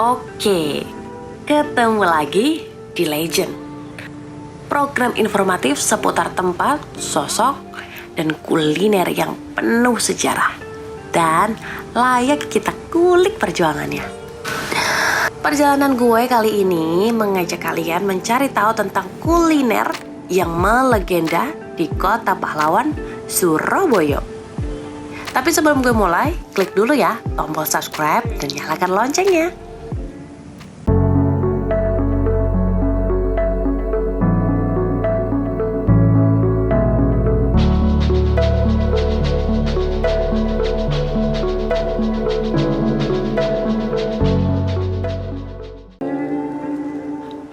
Oke, ketemu lagi di Legend. Program informatif seputar tempat, sosok, dan kuliner yang penuh sejarah dan layak kita kulik perjuangannya. Perjalanan gue kali ini mengajak kalian mencari tahu tentang kuliner yang melegenda di kota pahlawan Surabaya. Tapi sebelum gue mulai, klik dulu ya tombol subscribe dan nyalakan loncengnya.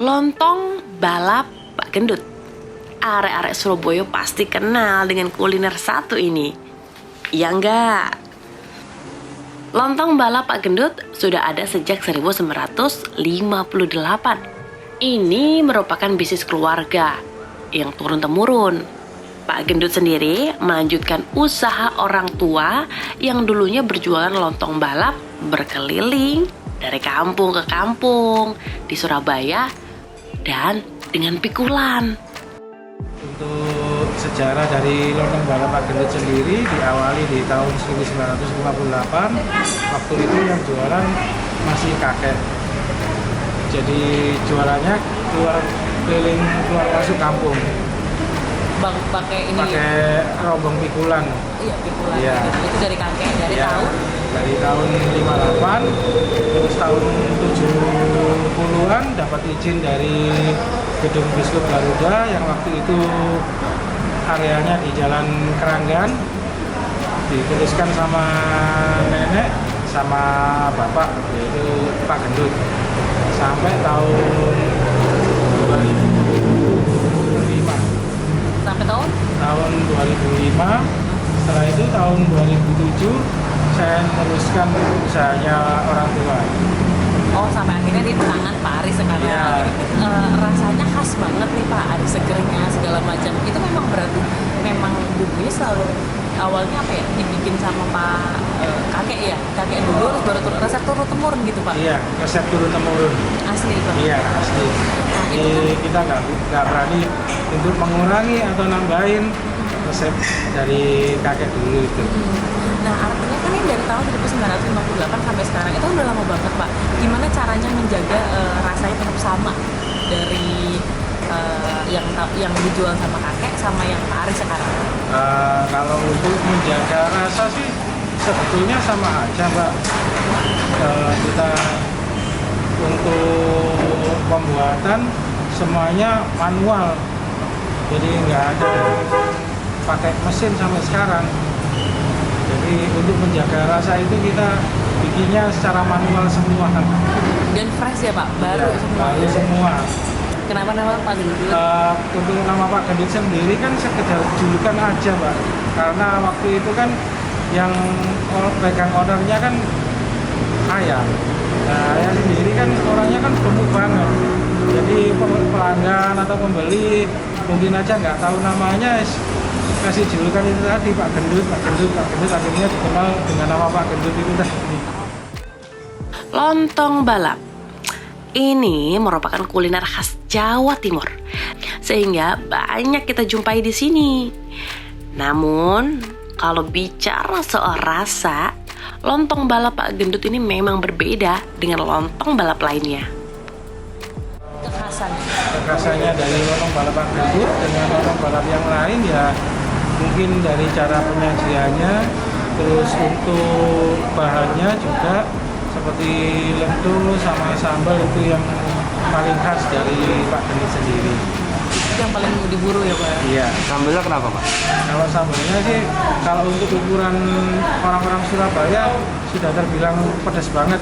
Lontong balap Pak Gendut. Arek-arek Surabaya pasti kenal dengan kuliner satu ini. Iya enggak? Lontong balap Pak Gendut sudah ada sejak 1958. Ini merupakan bisnis keluarga yang turun-temurun. Pak Gendut sendiri melanjutkan usaha orang tua yang dulunya berjualan lontong balap berkeliling dari kampung ke kampung di Surabaya dan dengan pikulan. Untuk sejarah dari lontong balap Pak Gendut sendiri diawali di tahun 1958. Waktu itu yang jualan masih kakek. Jadi jualannya keliling keluar masuk kampung. Bang pakai ini. Pakai rombong pikulan. Iya, pikulan. Iya. Itu dari kakek dari tahun. Dari tahun 58, terus tahun 70-an dapat izin dari Gedung Biskup Garuda yang waktu itu areanya di Jalan Keranggan, diteruskan sama nenek sama bapak yaitu Pak Gendut sampai tahun 2005. Sampai tahun 2005. Setelah itu tahun 2007 saya meneruskan usahanya orang tua. Oh, sampai akhirnya di tangan Pak Aris sekarang. Iya. Rasanya khas banget nih Pak, ada segernya segala macam. Itu memang berarti memang bumbunya selalu awalnya apa ya, dibikin sama Pak kakek ya, kakek dulu terus baru resep turun temurun gitu Pak. Iya, resep turun temurun. Asli Pak. Iya, asli. Nah, itu Jadi kita nggak berani untuk mengurangi atau nambahin resep dari kakek dulu itu. Nah, artinya kan ini dari tahun 1958 sampai sekarang itu udah lama banget Pak. Gimana caranya menjaga rasanya tetap sama dari yang dijual sama kakek sama yang Pak Aris sekarang? Kalau untuk menjaga rasa sih sebetulnya sama aja Mbak. Kita untuk pembuatan semuanya manual, jadi nggak ada pakai mesin sampai sekarang. Jadi untuk menjaga rasa itu kita bikinnya secara manual semua. Dan fresh ya Pak, baru Ya, semua. baru semua. Kenapa nama Pak Gendut? Untuk nama Pak Gendut sendiri kan sekedar julukan aja Pak, karena waktu itu kan yang pegang ordernya kan ayah. Nah, ayah sendiri kan orangnya kan gemuk banget. Jadi pelanggan atau pembeli mungkin aja nggak tahu namanya, kasih julukan itu tadi Pak Gendut, Pak Gendut, Pak Gendut, akhirnya dikenal dengan nama Pak Gendut itu tadi. Lontong balap ini merupakan kuliner khas Jawa Timur, sehingga banyak kita jumpai di sini. Namun, kalau bicara soal rasa, lontong balap Pak Gendut ini memang berbeda dengan lontong balap lainnya. Kekhasannya dari lontong balap Pak Gendut dengan lontong balap yang lain ya mungkin dari cara penyajiannya, terus untuk bahannya juga seperti lentur sama sambal itu yang paling khas dari Pak Gendut sendiri. Yang paling diburu ya Pak? Iya. Sambalnya kenapa Pak? Kalau sambalnya sih, kalau untuk ukuran orang-orang Surabaya sudah terbilang pedas banget.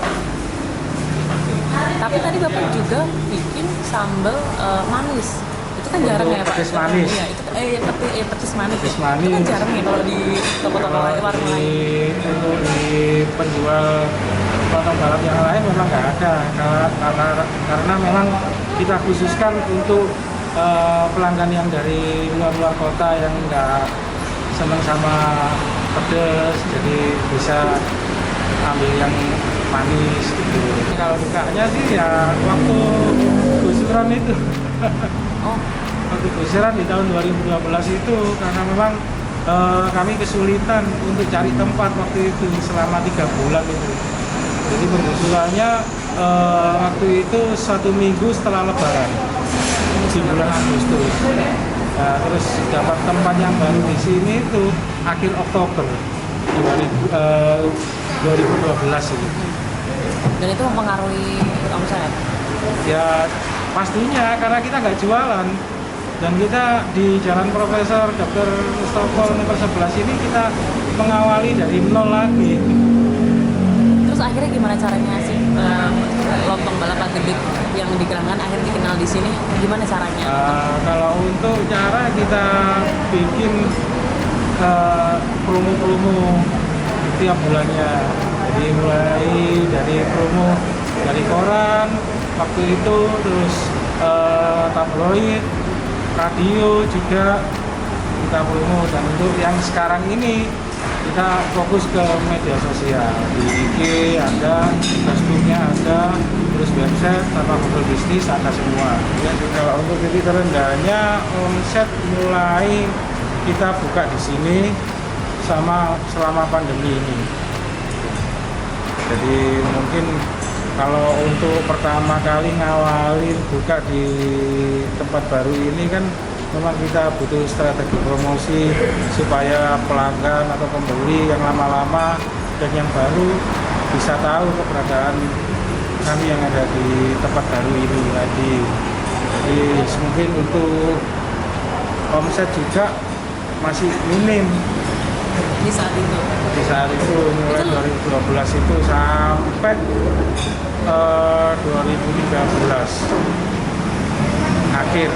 Tapi tadi Bapak juga bikin sambal manis. Itu kan jarang ya Pak? Petis manis. Iya, itu petis manis. Petis manis. Itu kan jarang ya kalau di toko-toko warung lain. Untuk di penjual lontong balap yang lain memang nggak ada, karena memang kita khususkan untuk pelanggan yang dari luar kota yang nggak senang sama pedas, jadi bisa ambil yang manis gitu. Kalau dukanya sih ya waktu gusuran itu. Oh, Waktu gusuran di tahun 2012 itu karena memang kami kesulitan untuk cari tempat waktu itu selama 3 bulan itu. Jadi penggusurannya waktu itu 1 minggu setelah Lebaran di bulan Agustus. Nah, terus dapat tempat yang baru di sini itu akhir Oktober 2012 itu. dan itu mempengaruhi omset. Ya pastinya karena kita nggak jualan dan kita di Jalan Profesor Dr. Mustopo nomor 11 ini kita mengawali dari nol lagi. Terus akhirnya gimana caranya sih lontong balap gede yang di Keranggan akhirnya dikenal di sini? Gimana caranya? Kalau untuk cara kita bikin promo-promo tiap bulannya. Jadi mulai dari promo dari koran waktu itu, terus tabloid, radio juga kita promo, dan untuk yang sekarang ini kita fokus ke media sosial, di IG ada, Facebooknya ada, terus website sama Google Bisnis ada semua. Ya, kalau untuk titik terendahnya omset mulai kita buka di sini sama selama pandemi ini. Jadi mungkin kalau untuk pertama kali ngawalin buka di tempat baru ini kan memang kita butuh strategi promosi supaya pelanggan atau pembeli yang lama-lama dan yang baru bisa tahu keberadaan kami yang ada di tempat baru ini lagi. Jadi mungkin untuk omset juga masih minim Di saat itu. di saat itu, mulai 2012 itu sampai 2013 akhir.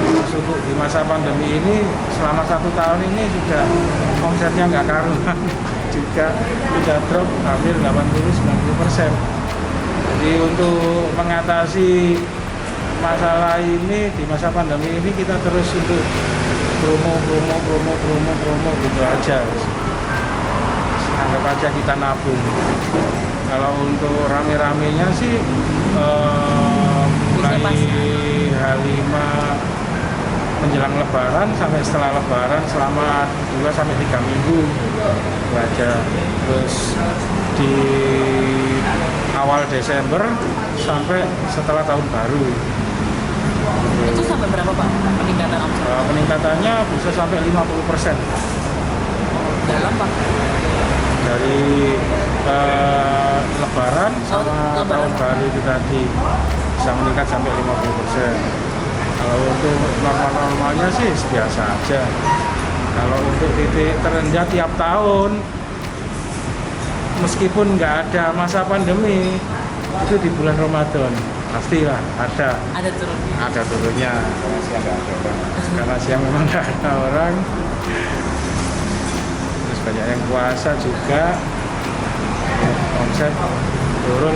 Terus untuk di masa pandemi ini selama 1 tahun ini juga omsetnya nggak karuan juga sudah drop hampir 80-90%. Jadi untuk mengatasi masalah ini di masa pandemi ini kita terus untuk promo gitu aja. Anggap aja kita nabung. Kalau untuk rame-ramenya sih mulai H5 menjelang Lebaran sampai setelah Lebaran selama 2-3 minggu itu aja. Terus di awal Desember sampai setelah tahun baru. Itu sampai berapa Pak peningkatan omset? Peningkatannya bisa sampai 50%. Dalam Pak? Dari Lebaran sama Lebaran. tahun baru itu tadi bisa meningkat sampai 50%. Kalau untuk normal-normalnya sih biasa aja. Kalau untuk titik terendah tiap tahun, meskipun nggak ada masa pandemi, itu di bulan Ramadan pastilah ada turunnya. Ada turunnya. Karena siang memang nggak ada orang. Terus banyak yang puasa juga, omset turun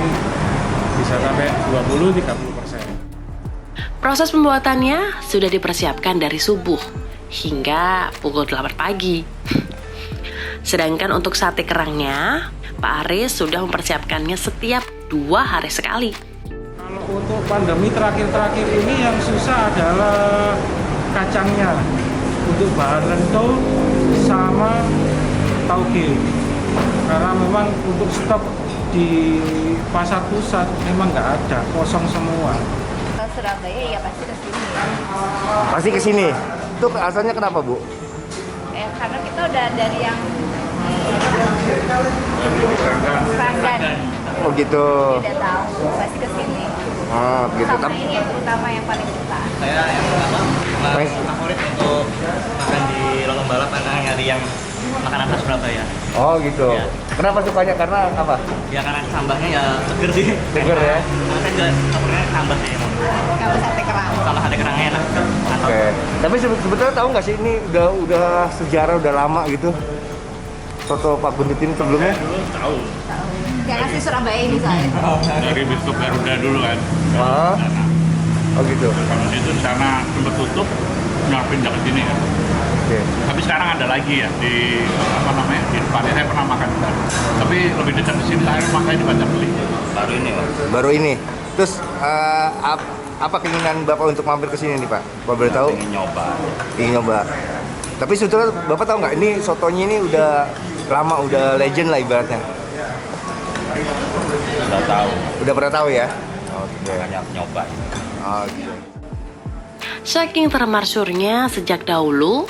bisa sampai 20-30%. Proses pembuatannya sudah dipersiapkan dari subuh hingga pukul 8 pagi. Sedangkan untuk sate kerangnya, Pak Aris sudah mempersiapkannya setiap 2 hari sekali. Kalau untuk pandemi terakhir-terakhir ini yang susah adalah kacangnya. Untuk bahan lento sama tauge. Karena memang untuk stok di pasar pusat memang nggak ada, kosong semua. Surabaya ya pasti ke sini. Pasti ke sini. Itu alasannya kenapa, Bu? Karena kita udah dari yang Keranggan Oh gitu. udah tahu pasti ke sini. Oh gitu. Sama ini yang terutama yang paling suka. Saya yang pertama Baik. favorit untuk makan di lontong balap karena nyari yang makanan khas Surabaya. Oh gitu. Iya. Kenapa sukanya? Karena apa? Ya karena sambahnya ya seger sih. Seger ya? Karena saya juga favoritnya sambal sih emang. Kalau sate kerang. Sama sate kerangnya enak. Mantap. Oke. Tapi sebetulnya tahu nggak sih ini udah sejarah udah lama gitu? Soto Pak Guntit ini sebelumnya? Tahu. Yang asli Surabaya ini saya. Dari Biskup Garuda dulu kan. Oh gitu. Kalau situ di sana sempat tutup, nah pindah ke sini kan. Oke. Tapi sekarang ada lagi ya di apa namanya di depannya saya pernah makan juga. Tapi lebih dekat di sini saya makanya di Banjar Beli. Baru ini Mas. Baru ini. Terus apa keinginan Bapak untuk mampir ke sini nih Pak? Bapak boleh tahu? Ingin nyoba. Ingin nyoba. Tapi sebetulnya Bapak tahu nggak ini sotonya ini udah lama, udah legend lah ibaratnya. Udah tahu. Udah pernah tahu ya? Oke. Makanya nyoba. Oke. Saking termasyurnya sejak dahulu,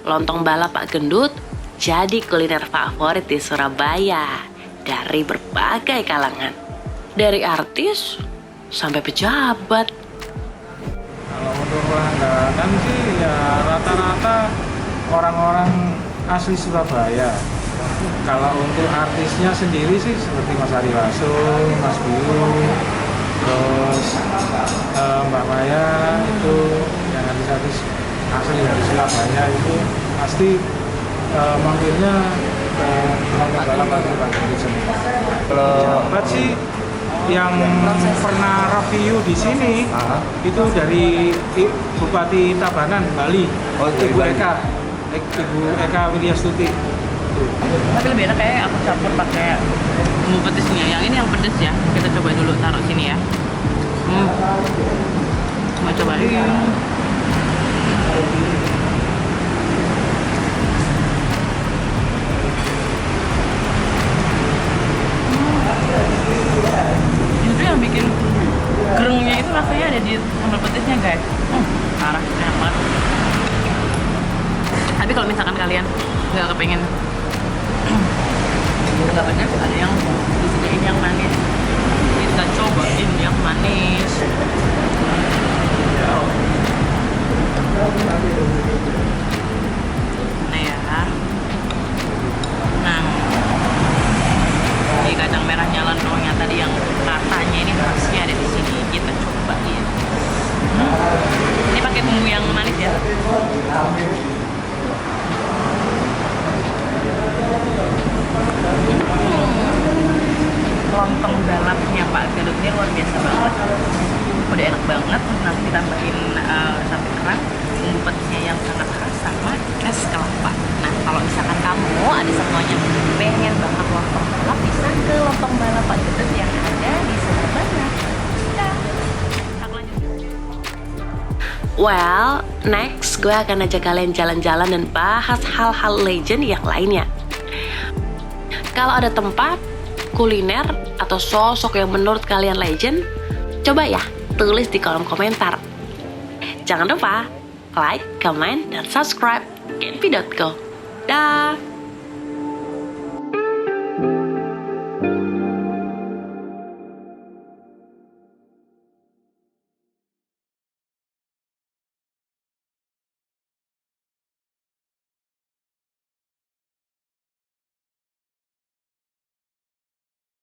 lontong balap Pak Gendut jadi kuliner favorit di Surabaya dari berbagai kalangan. Dari artis sampai pejabat. Kalau untuk langganan sih ya rata-rata orang-orang asli Surabaya. Kalau untuk artisnya sendiri sih seperti Mas Ari Lasso, Mas Biu, terus Mbak Maya itu yang artis-artis asli dari Surabaya itu pasti mampirnya ke lontong balap atau Pak Gendut semua. Kalau Jabat sih yang pernah review di sini itu dari Bupati Tabanan, Bali, Oh, dari Ibu Bali. Ibu Eka Widyastuti. Tapi lebih enak kayak aku campur pakai bumbu petisnya. Yang ini yang pedes ya. Kita coba dulu taruh sini ya. Mau cobain. Itu yang bikin gerengnya itu rasanya ada di sambal petisnya guys. Parah, enak banget. Tapi kalau misalkan kalian nggak kepengen nggak pedas, ada yang disediain yang manis. Kita cobain yang manis. Nah ya. Nah, ini kacang merahnya lendongnya tadi yang katanya ini khasnya ada di sini. Kita cobain. Ini pakai bumbu yang manis ya. Lontong balapnya Pak Gendut ini luar biasa banget. Udah enak banget. Nanti ditambahin sate kerang, bumbu petisnya yang sangat khas sama es kelapa. Nah, kalau misalkan kamu ada semuanya pengen banget lontong balap, bisa ke lontong balap Pak Gendut yang ada di Surabaya. Dah. Aku lanjut. Well, next gue akan ajak kalian jalan-jalan dan bahas hal-hal legend yang lainnya. Kalau ada tempat, kuliner, atau sosok yang menurut kalian legend, coba ya tulis di kolom komentar. Jangan lupa like, comment, dan subscribe Genpi.co. Dah.